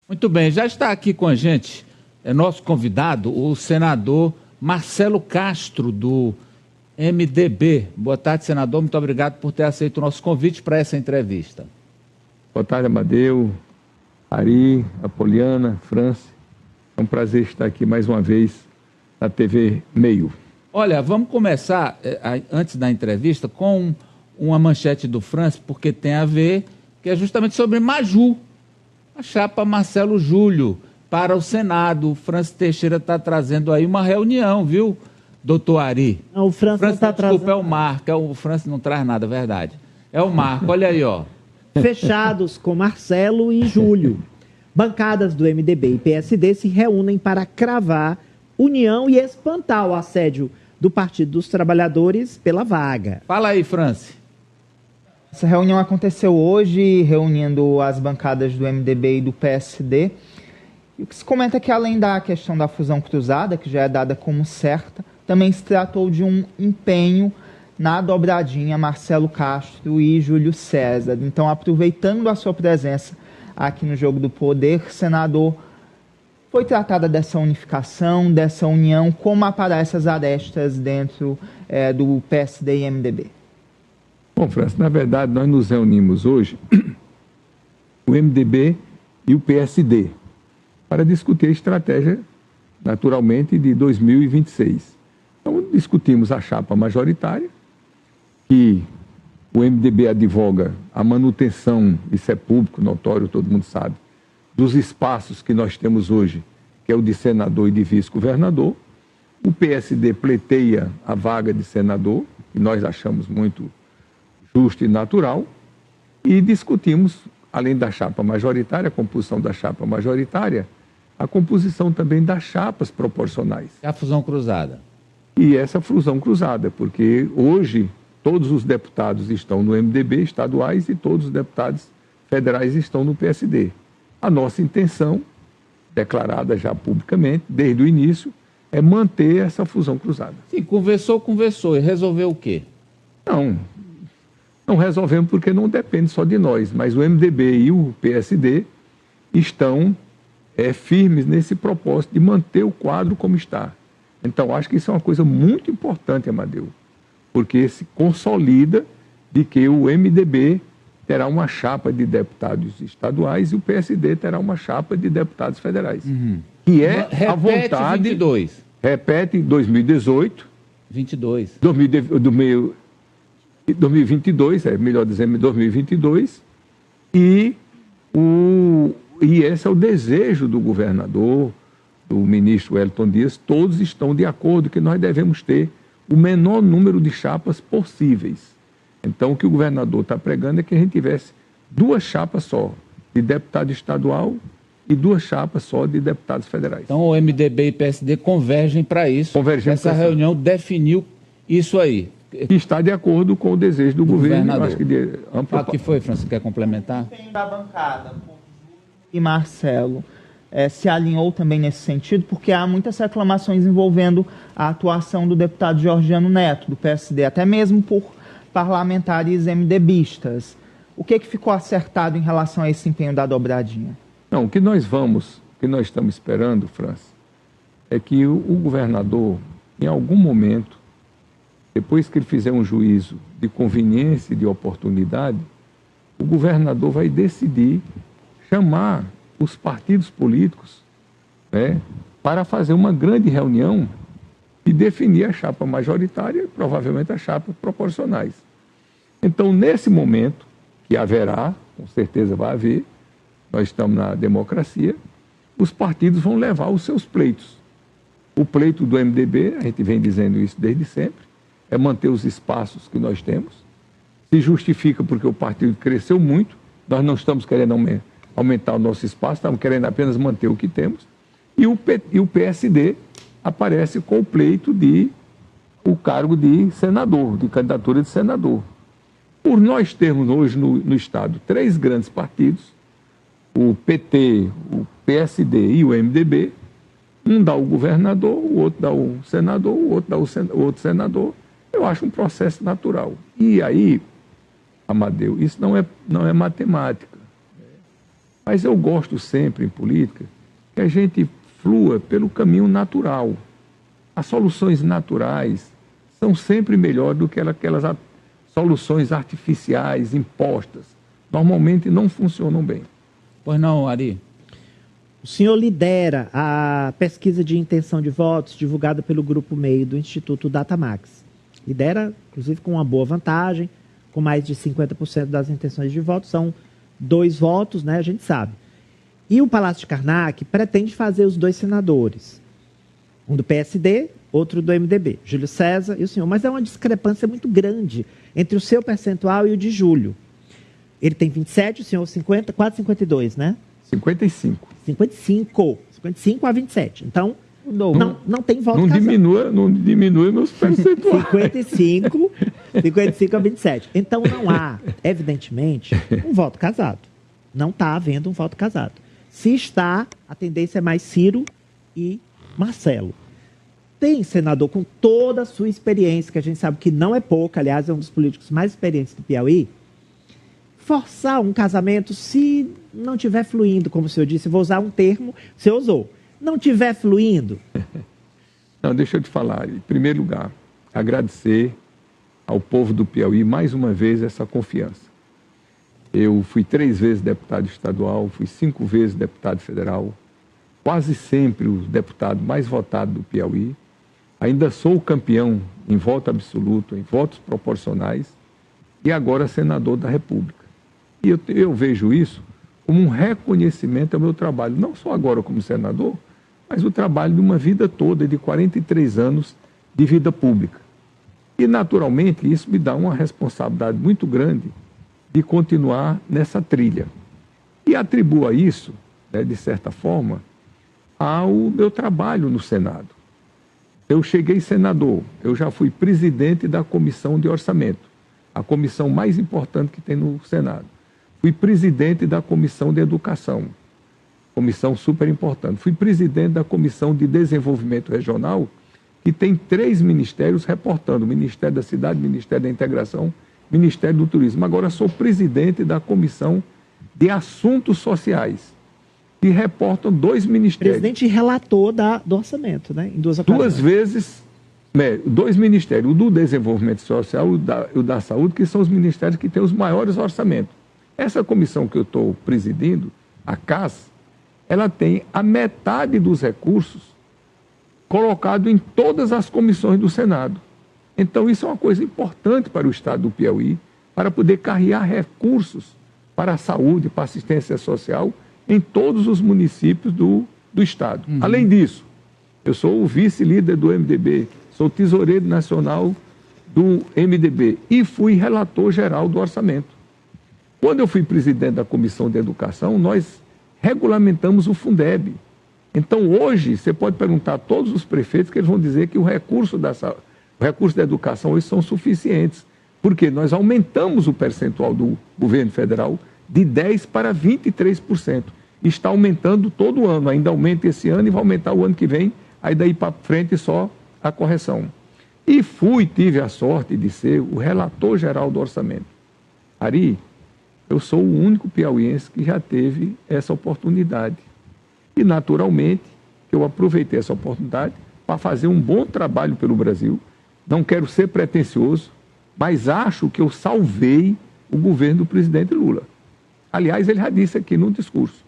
Muito bem, já está aqui com a gente, nosso convidado, o senador Marcelo Castro, do MDB. Boa tarde, senador, muito obrigado por ter aceito o nosso convite para essa entrevista. Boa tarde, Amadeu, Ari, Apoliana, Franci. É um prazer estar aqui mais uma vez na TV Meio. Olha, vamos começar, antes da entrevista, com uma manchete do Franci, porque tem a ver, que é justamente sobre Maju, a chapa Marcelo Júlio para o Senado. O Franci Teixeira está trazendo aí uma reunião, viu, doutor Ari? Não, o Franci não está trazendo. Desculpa, é o Marco. O Franci não traz nada, é verdade. É o Marco, olha aí, ó. Fechados com Marcelo e Júlio. Bancadas do MDB e PSD se reúnem para cravar união e espantar o assédio do Partido dos Trabalhadores pela vaga. Fala aí, Franci. Essa reunião aconteceu hoje, reunindo as bancadas do MDB e do PSD. E o que se comenta é que, além da questão da fusão cruzada, que já é dada como certa, também se tratou de um empenho na dobradinha Marcelo Castro e Júlio César. Então, aproveitando a sua presença aqui no Jogo do Poder, senador, foi tratada dessa unificação, dessa união, como aparecem as arestas dentro do PSD e MDB? Bom, Franci, na verdade, nós nos reunimos hoje, o MDB e o PSD, para discutir a estratégia, naturalmente, de 2026. Então, discutimos a chapa majoritária, que o MDB advoga a manutenção, isso é público, notório, todo mundo sabe, dos espaços que nós temos hoje, que é o de senador e de vice-governador. O PSD pleiteia a vaga de senador, que nós achamos muito justo e natural, e discutimos, além da chapa majoritária, a composição da chapa majoritária, a composição também das chapas proporcionais. É a fusão cruzada. E essa fusão cruzada, porque hoje todos os deputados estão no MDB estaduais e todos os deputados federais estão no PSD. A nossa intenção, declarada já publicamente, desde o início, é manter essa fusão cruzada. Sim, conversou e resolveu o quê? Não resolvemos porque não depende só de nós, mas o MDB e o PSD estão firmes nesse propósito de manter o quadro como está. Então, acho que isso é uma coisa muito importante, Amadeu, porque se consolida de que o MDB terá uma chapa de deputados estaduais e o PSD terá uma chapa de deputados federais. Que é a vontade... 22. Repete 2018. 22. 2022, melhor dizendo, 2022. E esse é o desejo do governador, do ministro Wellington Dias. Todos estão de acordo que nós devemos ter o menor número de chapas possíveis. Então, o que o governador está pregando é que a gente tivesse 2 chapas só, de deputado estadual e 2 chapas só de deputados federais. Então, o MDB e PSD convergem para isso. Essa reunião definiu isso aí. E está de acordo com o desejo do governo. Acho que o que foi, Francisco? Quer complementar? O empenho da bancada e Marcelo se alinhou também nesse sentido, porque há muitas reclamações envolvendo a atuação do deputado Georgiano Neto, do PSD, até mesmo por parlamentares MDBistas. O que ficou acertado em relação a esse empenho da dobradinha? Não, o que nós estamos esperando, França, é que o governador, em algum momento, depois que ele fizer um juízo de conveniência e de oportunidade, o governador vai decidir chamar os partidos políticos, para fazer uma grande reunião e definir a chapa majoritária e provavelmente as chapas proporcionais. Então, nesse momento, que haverá, com certeza vai haver, nós estamos na democracia, os partidos vão levar os seus pleitos. O pleito do MDB, a gente vem dizendo isso desde sempre, é manter os espaços que nós temos. Se justifica porque o partido cresceu muito, nós não estamos querendo aumentar o nosso espaço, estamos querendo apenas manter o que temos. E o PSD aparece com o pleito de o cargo de senador, de candidatura de senador. Por nós termos hoje no Estado 3 grandes partidos, o PT, o PSD e o MDB, um dá o governador, o outro dá o senador, o outro dá o outro senador. Eu acho um processo natural. E aí, Amadeu, isso não é matemática. Mas eu gosto sempre em política que a gente flua pelo caminho natural. As soluções naturais são sempre melhores do que aquelas soluções artificiais, impostas. Normalmente não funcionam bem. Pois não, Ari? O senhor lidera a pesquisa de intenção de votos divulgada pelo Grupo MEI do Instituto Datamax. Lidera, inclusive, com uma boa vantagem, com mais de 50% das intenções de voto. São 2 votos, né? A gente sabe. E o Palácio de Karnak pretende fazer os 2 senadores. Um do PSD, outro do MDB. Júlio César e o senhor. Mas é uma discrepância muito grande entre o seu percentual e o de Júlio. Ele tem 27, o senhor 50, quase 52, né? 55. 55 a 27. Então, não tem voto casado. Não diminua meus percentuais. 55 a 27. Então, não há, evidentemente, um voto casado. Não está havendo um voto casado. Se está, a tendência é mais Ciro e Marcelo. Tem senador com toda a sua experiência, que a gente sabe que não é pouca, aliás, é um dos políticos mais experientes do Piauí, forçar um casamento se não estiver fluindo, como o senhor disse. Vou usar um termo, o senhor usou. Não estiver fluindo. Não, deixa eu te falar. Em primeiro lugar, agradecer ao povo do Piauí mais uma vez essa confiança. Eu fui 3 vezes deputado estadual, fui 5 vezes deputado federal, quase sempre o deputado mais votado do Piauí. Ainda sou o campeão em voto absoluto, em votos proporcionais, e agora senador da República. E eu vejo isso como um reconhecimento ao meu trabalho, não só agora como senador, mas o trabalho de uma vida toda, de 43 anos de vida pública. E, naturalmente, isso me dá uma responsabilidade muito grande de continuar nessa trilha. E atribuo a isso, né, de certa forma, ao meu trabalho no Senado. Eu cheguei senador, eu já fui presidente da Comissão de Orçamento, a comissão mais importante que tem no Senado. Fui presidente da Comissão de Educação, comissão super importante. Fui presidente da Comissão de Desenvolvimento Regional, que tem 3 ministérios reportando: Ministério da Cidade, Ministério da Integração, Ministério do Turismo. Agora sou presidente da Comissão de Assuntos Sociais, que reportam 2 ministérios. Presidente e relator do orçamento, né? Em 2 ocasiões. 2 vezes, 2 ministérios, o do Desenvolvimento Social e o da Saúde, que são os ministérios que têm os maiores orçamentos. Essa comissão que eu estou presidindo, a CAS, ela tem a metade dos recursos colocado em todas as comissões do Senado. Então, isso é uma coisa importante para o Estado do Piauí, para poder carregar recursos para a saúde, para a assistência social, em todos os municípios do Estado. Uhum. Além disso, eu sou o vice-líder do MDB, sou tesoureiro nacional do MDB e fui relator geral do orçamento. Quando eu fui presidente da Comissão de Educação, nós regulamentamos o Fundeb. Então, hoje, você pode perguntar a todos os prefeitos que eles vão dizer que o recurso da educação hoje são suficientes. Porque nós aumentamos o percentual do governo federal de 10% para 23%. Está aumentando todo ano, ainda aumenta esse ano e vai aumentar o ano que vem, aí daí para frente só a correção. E tive a sorte de ser o relator geral do orçamento. Ari, eu sou o único piauiense que já teve essa oportunidade. E, naturalmente, eu aproveitei essa oportunidade para fazer um bom trabalho pelo Brasil. Não quero ser pretensioso, mas acho que eu salvei o governo do presidente Lula. Aliás, ele já disse aqui no discurso.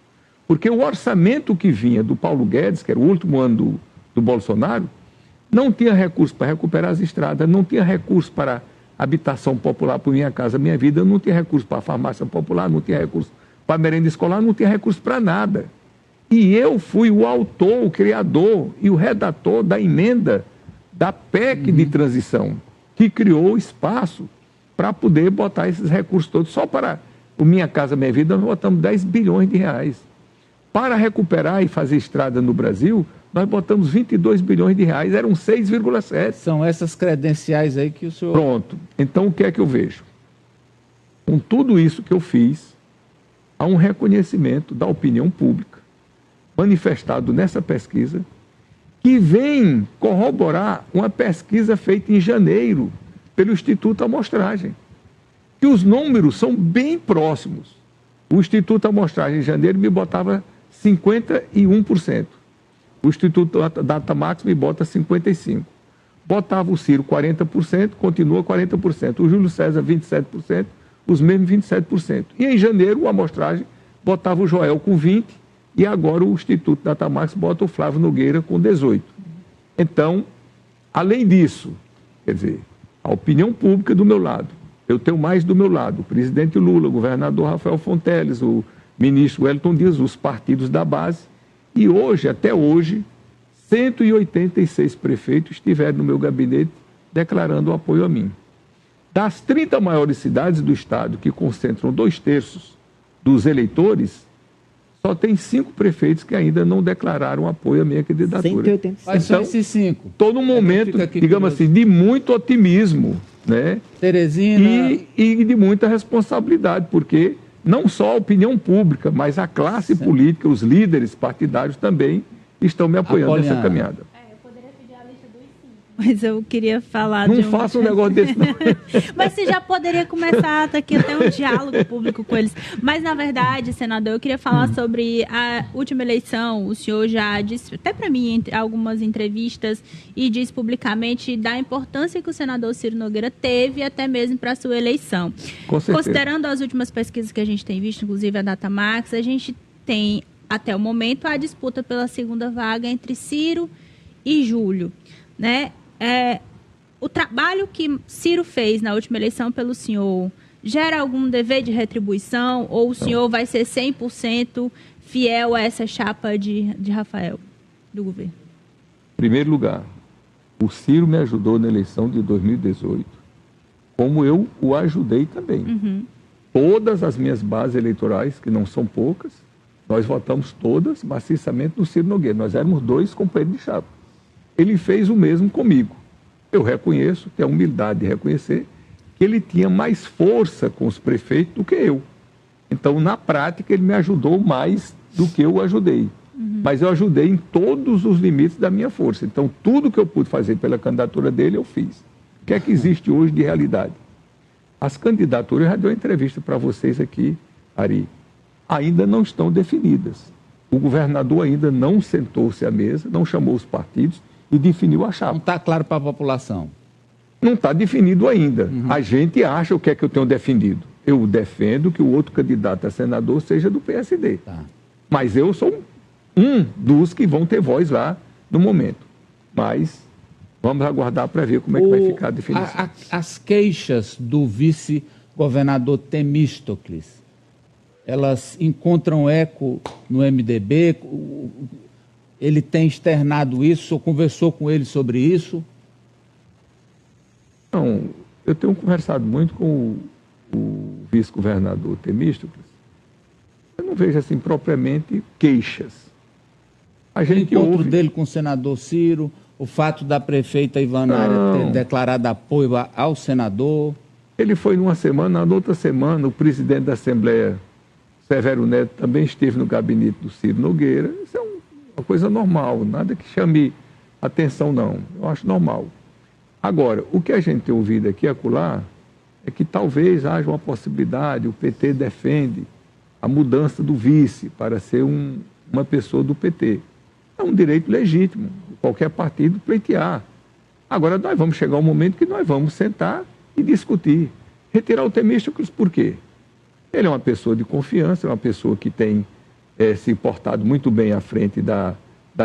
Porque o orçamento que vinha do Paulo Guedes, que era o último ano do Bolsonaro, não tinha recurso para recuperar as estradas, não tinha recurso para habitação popular por Minha Casa Minha Vida, não tinha recurso para farmácia popular, não tinha recurso para merenda escolar, não tinha recurso para nada. E eu fui o autor, o criador e o redator da emenda da PEC de transição, que criou espaço para poder botar esses recursos todos. Só para o Minha Casa Minha Vida nós botamos 10 bilhões de reais. Para recuperar e fazer estrada no Brasil, nós botamos 22 bilhões de reais, eram 6,7. São essas credenciais aí que o senhor... Pronto. Então, o que é que eu vejo? Com tudo isso que eu fiz, há um reconhecimento da opinião pública, manifestado nessa pesquisa, que vem corroborar uma pesquisa feita em janeiro pelo Instituto Amostragem, que os números são bem próximos. O Instituto Amostragem em janeiro me botava 51%. O Instituto Datamax me bota 55%. Botava o Ciro 40%, continua 40%. O Júlio César 27%, os mesmos 27%. E em janeiro, o Amostragem botava o Joel com 20%, e agora o Instituto Datamax bota o Flávio Nogueira com 18%. Então, além disso, quer dizer, a opinião pública do meu lado, eu tenho mais do meu lado, o presidente Lula, o governador Rafael Fonteles, o ministro Wellington Dias, os partidos da base, e hoje, até hoje, 186 prefeitos estiveram no meu gabinete declarando o apoio a mim. Das 30 maiores cidades do estado, que concentram 2/3 dos eleitores, só tem 5 prefeitos que ainda não declararam apoio à minha candidatura. 186. Quais são esses 5? Estou num momento, digamos assim, de muito otimismo, né? Teresina... E de muita responsabilidade, porque não só a opinião pública, mas a classe política, os líderes partidários também estão me apoiando nessa caminhada. Eu poderia pedir a lista dos 5. Mas eu queria falar Não faça um negócio desse, não. Mas você já poderia começar aqui até um diálogo público com eles. Mas, na verdade, senador, eu queria falar sobre a última eleição. O senhor já disse, até para mim, em algumas entrevistas, e disse publicamente da importância que o senador Ciro Nogueira teve até mesmo para a sua eleição. Com certeza. Considerando as últimas pesquisas que a gente tem visto, inclusive a Datamax, a gente tem, até o momento, a disputa pela segunda vaga entre Ciro e Júlio, né? O trabalho que Ciro fez na última eleição pelo senhor gera algum dever de retribuição ou o senhor vai ser 100% fiel a essa chapa de Rafael, do governo? Em primeiro lugar, o Ciro me ajudou na eleição de 2018, como eu o ajudei também. Uhum. Todas as minhas bases eleitorais, que não são poucas, nós votamos todas maciçamente no Ciro Nogueira. Nós éramos 2 companheiros de chapa. Ele fez o mesmo comigo. Eu reconheço, tenho a humildade de reconhecer, que ele tinha mais força com os prefeitos do que eu. Então, na prática, ele me ajudou mais do que eu o ajudei. Uhum. Mas eu ajudei em todos os limites da minha força. Então, tudo que eu pude fazer pela candidatura dele, eu fiz. O que é que existe hoje de realidade? As candidaturas, eu já dei uma entrevista para vocês aqui, Ari, ainda não estão definidas. O governador ainda não sentou-se à mesa, não chamou os partidos e definiu a chapa. Não está claro para a população. Não está definido ainda. Uhum. A gente acha o que é que eu tenho defendido. Eu defendo que o outro candidato a senador seja do PSD. Tá. Mas eu sou um dos que vão ter voz lá no momento. Mas vamos aguardar para ver como é que vai ficar a definição. As queixas do vice-governador Temístocles, elas encontram eco no MDB? Ele tem externado isso, ou conversou com ele sobre isso? Não, eu tenho conversado muito com o vice-governador Temístocles. Eu não vejo assim propriamente queixas. A gente o encontro ouve dele com o senador Ciro, o fato da prefeita Ivanária ter declarado apoio ao senador. Ele foi numa semana, na outra semana, o presidente da Assembleia, Severo Neto, também esteve no gabinete do Ciro Nogueira. Isso é uma coisa normal, nada que chame atenção, não. Eu acho normal. Agora, o que a gente tem ouvido aqui e acolá é que talvez haja uma possibilidade, o PT defende a mudança do vice para ser uma pessoa do PT. É um direito legítimo, qualquer partido pleitear. Agora, nós vamos chegar um momento que nós vamos sentar e discutir. Retirar o Temístocles por quê? Ele é uma pessoa de confiança, é uma pessoa que tem se portado muito bem à frente da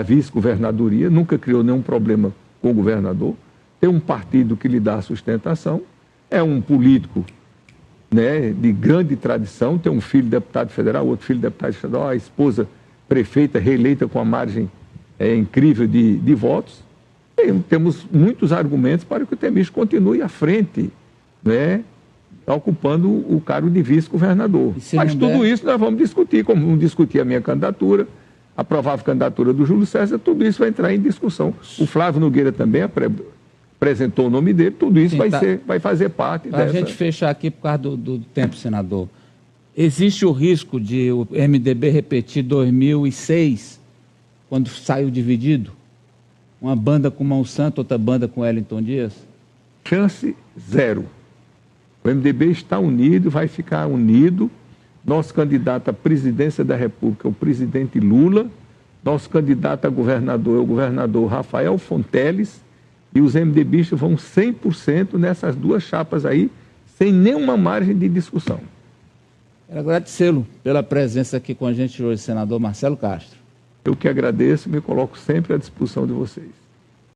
vice-governadoria, nunca criou nenhum problema com o governador, tem um partido que lhe dá sustentação, é um político, né, de grande tradição, tem um filho deputado federal, outro filho deputado estadual, a esposa prefeita reeleita com a margem incrível de votos. Temos muitos argumentos para que o Temístocles continue à frente, né, ocupando o cargo de vice-governador. Mas tudo isso nós vamos discutir, como vamos discutir a minha candidatura, a provável candidatura do Júlio César, tudo isso vai entrar em discussão. O Flávio Nogueira também apresentou o nome dele, tudo isso vai fazer parte dessa... Para a gente fechar aqui por causa do tempo, senador, existe o risco de o MDB repetir 2006, quando saiu dividido? Uma banda com Monsanto, outra banda com Wellington Dias? Chance zero. O MDB está unido, vai ficar unido Nosso candidato à presidência da República é o presidente Lula. Nosso candidato a governador é o governador Rafael Fonteles. E os MDBistas vão 100% nessas duas chapas aí, sem nenhuma margem de discussão. Quero agradecê-lo pela presença aqui com a gente hoje, senador Marcelo Castro. Eu que agradeço e me coloco sempre à disposição de vocês.